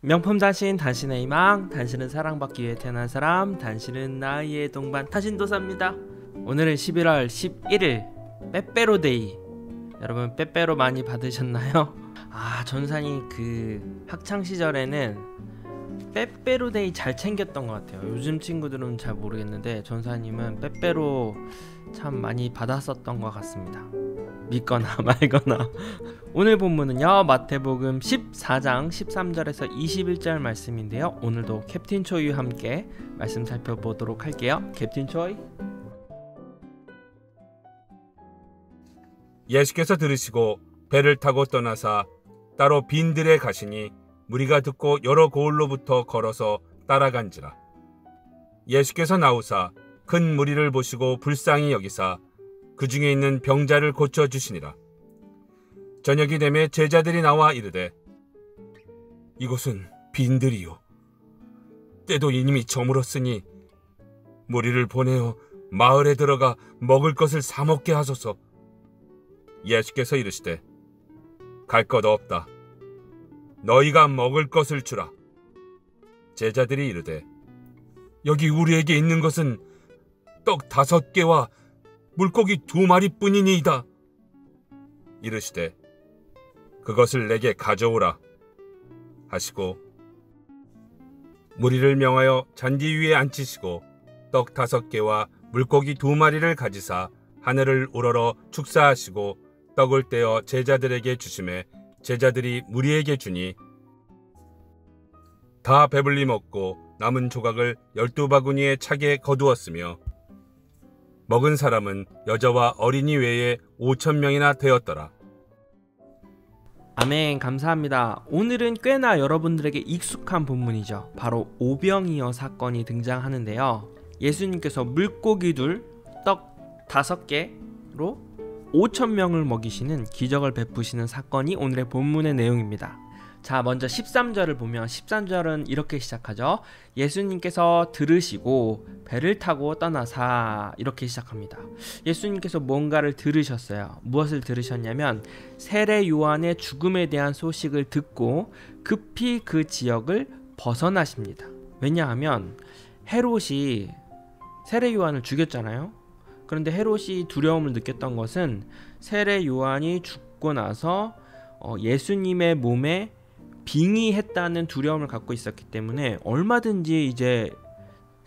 명품 단신, 당신의 희망, 당신은 사랑받기 위해 태어난 사람, 당신은 나의 동반 타신도사입니다. 오늘은 11월 11일 빼빼로데이. 여러분 빼빼로 많이 받으셨나요? 전산이 그 학창시절에는 빼빼로데이 잘 챙겼던 것 같아요. 요즘 친구들은 잘 모르겠는데 전사님은 빼빼로 참 많이 받았었던 것 같습니다. 믿거나 말거나. 오늘 본문은요, 마태복음 14장 13절에서 21절 말씀인데요, 오늘도 캡틴 초이와 함께 말씀 살펴보도록 할게요. 캡틴 초이. 예수께서 들으시고 배를 타고 떠나사 따로 빈들에 가시니 무리가 듣고 여러 고을로부터 걸어서 따라간지라. 예수께서 나오사 큰 무리를 보시고 불쌍히 여기사 그 중에 있는 병자를 고쳐주시니라. 저녁이 되매 제자들이 나와 이르되 이곳은 빈들이요 때도 이미 저물었으니 무리를 보내어 마을에 들어가 먹을 것을 사 먹게 하소서. 예수께서 이르시되 갈 것 없다. 너희가 먹을 것을 주라. 제자들이 이르되 여기 우리에게 있는 것은 떡 5개와 물고기 2마리뿐이니이다. 이르시되 그것을 내게 가져오라 하시고 무리를 명하여 잔디 위에 앉히시고 떡 5개와 물고기 2마리를 가지사 하늘을 우러러 축사하시고 떡을 떼어 제자들에게 주시매 제자들이 무리에게 주니 다 배불리 먹고 남은 조각을 12바구니에 차게 거두었으며 먹은 사람은 여자와 어린이 외에 5,000명이나 되었더라. 아멘. 감사합니다. 오늘은 꽤나 여러분들에게 익숙한 본문이죠. 바로 오병이어 사건이 등장하는데요, 예수님께서 물고기 둘, 떡 5개로 5,000명을 먹이시는 기적을 베푸시는 사건이 오늘의 본문의 내용입니다. 자, 먼저 13절을 보면 13절은 이렇게 시작하죠. 예수님께서 들으시고 배를 타고 떠나사, 이렇게 시작합니다. 예수님께서 뭔가를 들으셨어요. 무엇을 들으셨냐면 세례 요한의 죽음에 대한 소식을 듣고 급히 그 지역을 벗어나십니다. 왜냐하면 헤롯이 세례 요한을 죽였잖아요. 그런데 헤롯이 두려움을 느꼈던 것은 세례 요한이 죽고 나서 예수님의 몸에 빙의했다는 두려움을 갖고 있었기 때문에 얼마든지 이제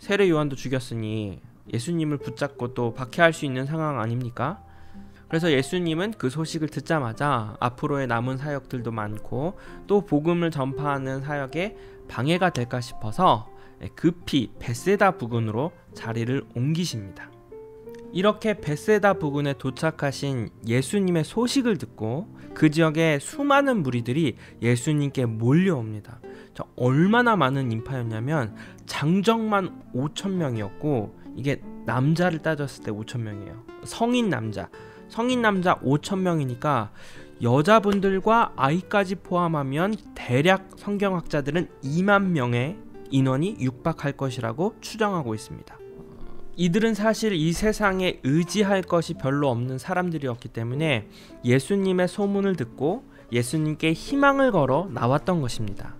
세례 요한도 죽였으니 예수님을 붙잡고 또 박해할 수 있는 상황 아닙니까? 그래서 예수님은 그 소식을 듣자마자 앞으로의 남은 사역들도 많고 또 복음을 전파하는 사역에 방해가 될까 싶어서 급히 벳세다 부근으로 자리를 옮기십니다. 이렇게 벳세다 부근에 도착하신 예수님의 소식을 듣고 그 지역에 수많은 무리들이 예수님께 몰려옵니다. 얼마나 많은 인파였냐면 장정만 5,000명이었고 이게 남자를 따졌을 때 5,000명이에요. 성인 남자 5,000명이니까 여자분들과 아이까지 포함하면 대략 성경학자들은 2만 명의 인원이 육박할 것이라고 추정하고 있습니다. 이들은 사실 이 세상에 의지할 것이 별로 없는 사람들이었기 때문에 예수님의 소문을 듣고 예수님께 희망을 걸어 나왔던 것입니다.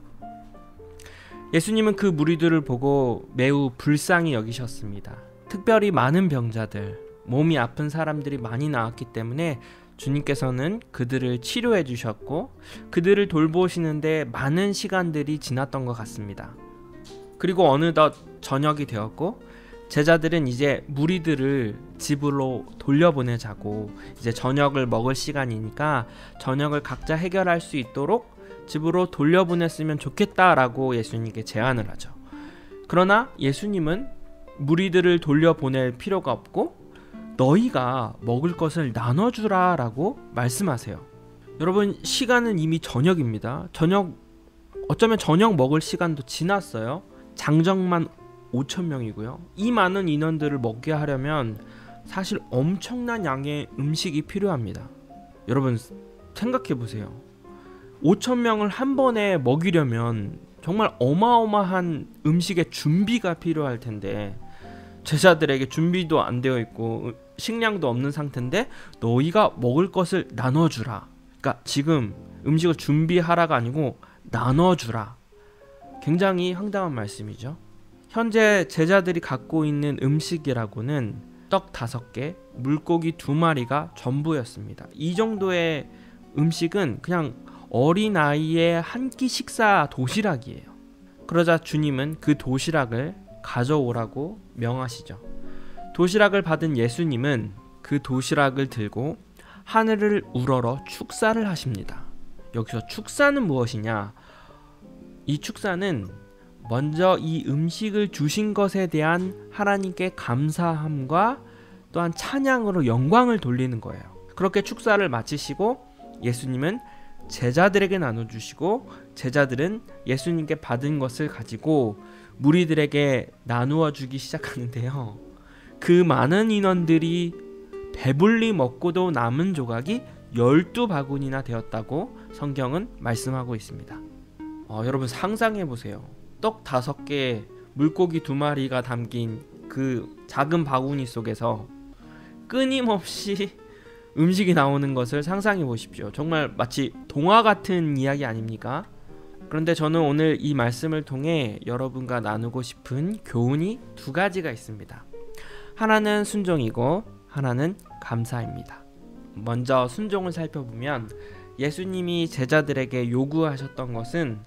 예수님은 그 무리들을 보고 매우 불쌍히 여기셨습니다. 특별히 많은 병자들, 몸이 아픈 사람들이 많이 나왔기 때문에 주님께서는 그들을 치료해 주셨고 그들을 돌보시는데 많은 시간들이 지났던 것 같습니다. 그리고 어느덧 저녁이 되었고 제자들은 이제 무리들을 집으로 돌려보내자고, 이제 저녁을 먹을 시간이니까 저녁을 각자 해결할 수 있도록 집으로 돌려보냈으면 좋겠다라고 예수님께 제안을 하죠. 그러나 예수님은 무리들을 돌려보낼 필요가 없고 너희가 먹을 것을 나눠주라 라고 말씀하세요. 여러분, 시간은 이미 저녁입니다. 어쩌면 저녁 먹을 시간도 지났어요. 장정만 5,000명이고요. 이 많은 인원들을 먹게 하려면 사실 엄청난 양의 음식이 필요합니다. 여러분 생각해보세요. 5,000명을 한 번에 먹이려면 정말 어마어마한 음식의 준비가 필요할 텐데 제자들에게 준비도 안 되어 있고 식량도 없는 상태인데 너희가 먹을 것을 나눠주라. 그러니까 지금 음식을 준비하라가 아니고 나눠주라. 굉장히 황당한 말씀이죠. 현재 제자들이 갖고 있는 음식이라고는 떡 5개, 물고기 2마리가 전부였습니다. 이 정도의 음식은 그냥 어린아이의 한 끼 식사 도시락이에요. 그러자 주님은 그 도시락을 가져오라고 명하시죠. 도시락을 받은 예수님은 그 도시락을 들고 하늘을 우러러 축사를 하십니다. 여기서 축사는 무엇이냐? 이 축사는 먼저 이 음식을 주신 것에 대한 하나님께 감사함과 또한 찬양으로 영광을 돌리는 거예요. 그렇게 축사를 마치시고 예수님은 제자들에게 나눠주시고 제자들은 예수님께 받은 것을 가지고 무리들에게 나누어 주기 시작하는데요. 그 많은 인원들이 배불리 먹고도 남은 조각이 12바구니나 되었다고 성경은 말씀하고 있습니다. 여러분 상상해 보세요. 떡 5개, 물고기 2마리가 담긴 그 작은 바구니 속에서 끊임없이 음식이 나오는 것을 상상해 보십시오. 정말 마치 동화 같은 이야기 아닙니까? 그런데 저는 오늘 이 말씀을 통해 여러분과 나누고 싶은 교훈이 2가지가 있습니다. 하나는 순종이고 하나는 감사입니다. 먼저 순종을 살펴보면 예수님이 제자들에게 요구하셨던 것은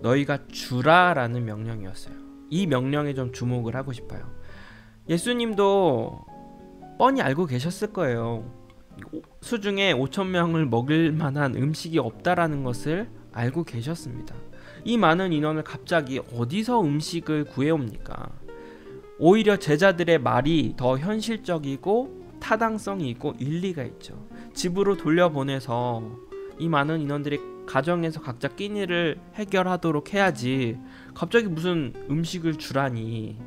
너희가 주라 라는 명령이었어요. 이 명령에 좀 주목을 하고 싶어요. 예수님도 뻔히 알고 계셨을 거예요. 수중에 5,000명을 먹을 만한 음식이 없다라는 것을 알고 계셨습니다. 이 많은 인원을 갑자기 어디서 음식을 구해옵니까? 오히려 제자들의 말이 더 현실적이고 타당성이 있고 일리가 있죠. 집으로 돌려보내서 이 많은 인원들이 가정에서 각자 끼니를 해결하도록 해야지 갑자기 무슨 음식을 주라니.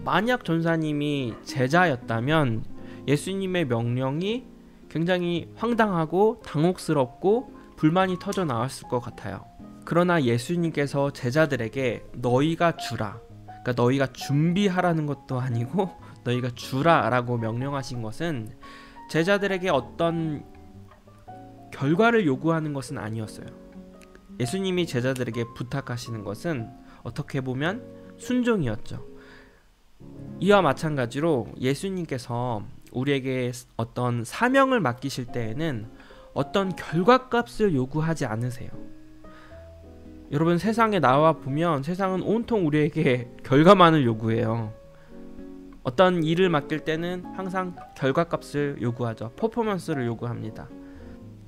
만약 전사님이 제자였다면 예수님의 명령이 굉장히 황당하고 당혹스럽고 불만이 터져 나왔을 것 같아요. 그러나 예수님께서 제자들에게 너희가 주라, 그러니까 너희가 준비하라는 것도 아니고 너희가 주라 라고 명령하신 것은 제자들에게 어떤 결과를 요구하는 것은 아니었어요. 예수님이 제자들에게 부탁하시는 것은 어떻게 보면 순종이었죠. 이와 마찬가지로 예수님께서 우리에게 어떤 사명을 맡기실 때에는 어떤 결과값을 요구하지 않으세요. 여러분 세상에 나와 보면 세상은 온통 우리에게 결과만을 요구해요. 어떤 일을 맡길 때는 항상 결과값을 요구하죠. 퍼포먼스를 요구합니다.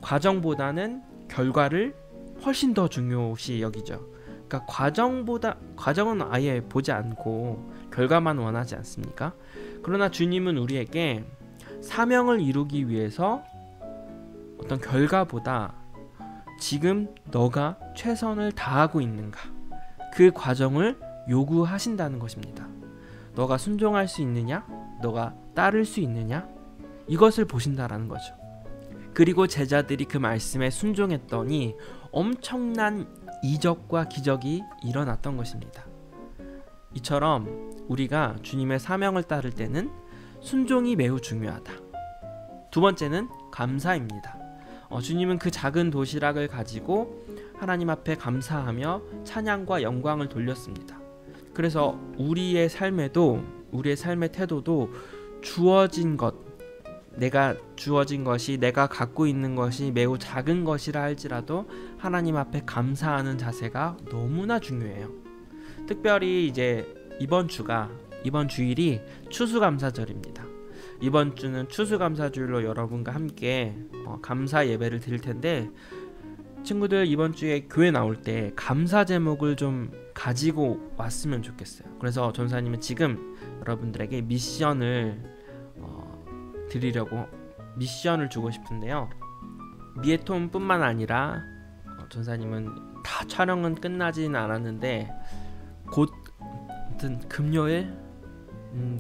과정보다는 결과를 훨씬 더 중요시 여기죠. 그러니까 과정은 아예 보지 않고 결과만 원하지 않습니까? 그러나 주님은 우리에게 사명을 이루기 위해서 어떤 결과보다 지금 너가 최선을 다하고 있는가, 그 과정을 요구하신다는 것입니다. 너가 순종할 수 있느냐, 너가 따를 수 있느냐, 이것을 보신다라는 거죠. 그리고 제자들이 그 말씀에 순종했더니 엄청난 이적과 기적이 일어났던 것입니다. 이처럼 우리가 주님의 사명을 따를 때는 순종이 매우 중요하다. 2번째는 감사입니다. 주님은 그 작은 도시락을 가지고 하나님 앞에 감사하며 찬양과 영광을 돌렸습니다. 그래서 우리의 삶에도, 우리의 삶의 태도도 주어진 것, 내가 주어진 것이, 내가 갖고 있는 것이 매우 작은 것이라 할지라도 하나님 앞에 감사하는 자세가 너무나 중요해요. 특별히 이제 이번 주일이 추수감사절입니다. 이번 주는 추수감사주일로 여러분과 함께 감사 예배를 드릴 텐데, 친구들 이번 주에 교회 나올 때 감사 제목을 좀 가지고 왔으면 좋겠어요. 그래서 전사님은 지금 여러분들에게 미션을 드리려고 미션을 주고 싶은데요. 미에톤뿐만 아니라 전사님은 다 촬영은 끝나지는 않았는데 곧 아무튼 금요일,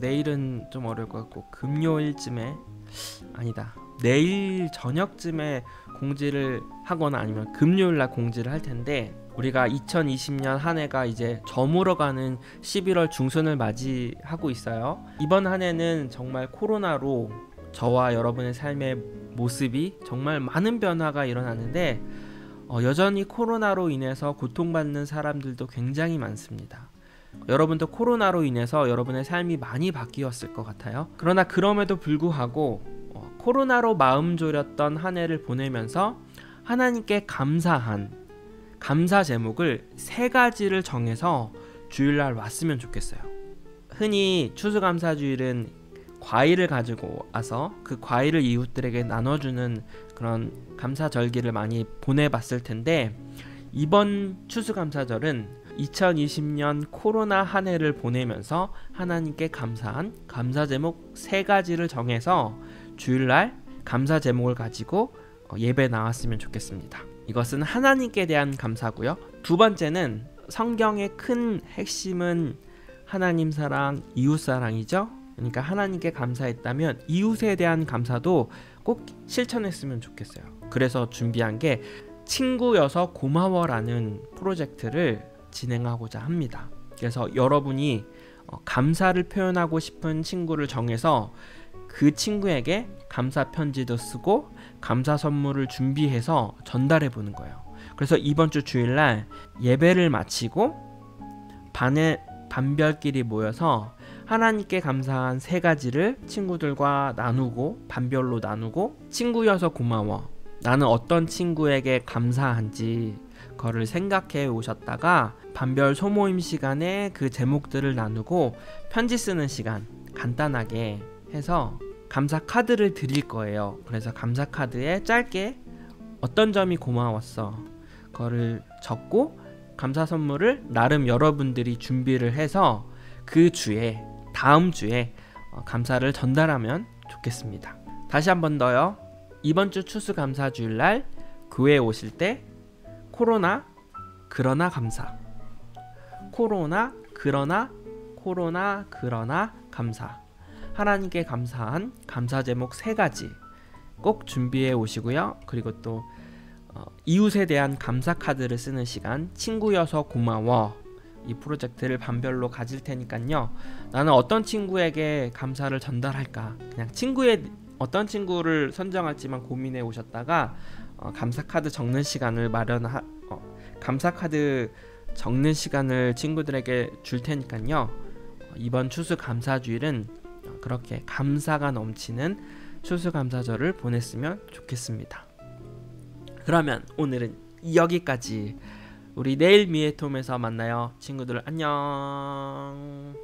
내일은 좀 어려울 것 같고 금요일쯤에, 아니다, 내일 저녁쯤에 공지를 하거나 아니면 금요일날 공지를 할 텐데, 우리가 2020년 한 해가 이제 저물어가는 11월 중순을 맞이하고 있어요. 이번 한 해는 정말 코로나로 저와 여러분의 삶의 모습이 정말 많은 변화가 일어났는데 여전히 코로나로 인해서 고통받는 사람들도 굉장히 많습니다. 여러분도 코로나로 인해서 여러분의 삶이 많이 바뀌었을 것 같아요. 그러나 그럼에도 불구하고 코로나로 마음 졸였던 한 해를 보내면서 하나님께 감사한 감사 제목을 3가지를 정해서 주일날 왔으면 좋겠어요. 흔히 추수감사주일은 과일을 가지고 와서 그 과일을 이웃들에게 나눠주는 그런 감사절기를 많이 보내봤을 텐데, 이번 추수감사절은 2020년 코로나 한 해를 보내면서 하나님께 감사한 감사 제목 3가지를 정해서 주일날 감사 제목을 가지고 예배 나왔으면 좋겠습니다. 이것은 하나님께 대한 감사고요. 2번째는 성경의 큰 핵심은 하나님 사랑, 이웃 사랑이죠. 그러니까 하나님께 감사했다면 이웃에 대한 감사도 꼭 실천했으면 좋겠어요. 그래서 준비한 게 친구여서 고마워라는 프로젝트를 진행하고자 합니다. 그래서 여러분이 감사를 표현하고 싶은 친구를 정해서 그 친구에게 감사 편지도 쓰고 감사 선물을 준비해서 전달해 보는 거예요. 그래서 이번 주 주일날 예배를 마치고 반별끼리 모여서 하나님께 감사한 3가지를 친구들과 나누고, 반별로 나누고, 친구여서 고마워, 나는 어떤 친구에게 감사한지 그거를 생각해 오셨다가 반별 소모임 시간에 그 제목들을 나누고 편지 쓰는 시간 간단하게 해서 감사 카드를 드릴 거예요. 그래서 감사 카드에 짧게 어떤 점이 고마웠어 그거를 적고 감사 선물을 나름 여러분들이 준비를 해서 그 주에, 다음 주에 감사를 전달하면 좋겠습니다. 다시 한 번 더요. 이번 주 추수감사주일날 교회에 오실 때 코로나 그러나 감사, 코로나 그러나 감사, 하나님께 감사한 감사 제목 3가지 꼭 준비해 오시고요. 그리고 또 이웃에 대한 감사 카드를 쓰는 시간, 친구여서 고마워, 이 프로젝트를 반별로 가질 테니까요. 나는 어떤 친구에게 감사를 전달할까, 그냥 어떤 친구를 선정할지만 고민해 오셨다가 감사 카드 적는 시간을 감사 카드 적는 시간을 친구들에게 줄 테니까요. 이번 추수감사주일은 그렇게 감사가 넘치는 추수감사절을 보냈으면 좋겠습니다. 그러면 오늘은 여기까지. 우리 내일 미에톰에서 만나요. 친구들 안녕.